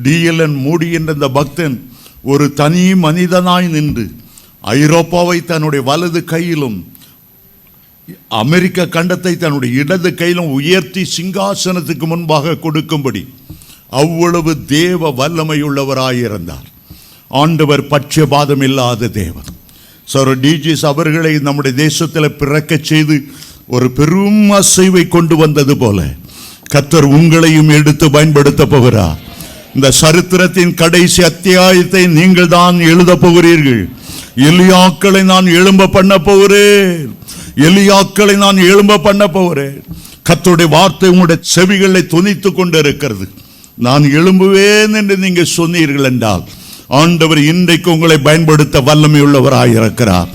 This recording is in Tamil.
D.L.N. மூடி என்ற இந்த பக்தன் ஒரு தனி மனிதனாய் நின்று ஐரோப்பாவை தன்னுடைய வலது கையிலும் அமெரிக்க கண்டத்தை தன்னுடைய இடது கையிலும் உயர்த்தி சிங்காசனத்துக்கு முன்பாக கொடுக்கும்படி அவ்வளவு தேவ வல்லமையுள்ளவராயிருந்தார். ஆண்டவர் பட்சபாதம் இல்லாத தேவன். டிஜிஸ் அவர்களை நம்முடைய தேசத்தில் பிறக்க செய்து ஒரு பெரும் அசைவை கொண்டு வந்தது போல கர்த்தர் உங்களையும் எடுத்து பயன்படுத்த போகிறார். இந்த சரித்திரத்தின் கடைசி அத்தியாயத்தை நீங்கள் தான் எழுத போகிறீர்கள். எலியாக்களை நான் எழும்ப பண்ண போகிறேன். எலியாக்களை நான் எழும்ப பண்ண போகிறேன். கர்த்தருடைய வார்த்தை உங்களுடைய செவிகளை துணித்துக் கொண்டு இருக்கிறது. நான் எழும்புவேன் என்று நீங்கள் சொன்னீர்கள் என்றால் ஆண்டவர் இன்றைக்கு உங்களை பயன்படுத்த வல்லமை உள்ளவராயிருக்கிறார்.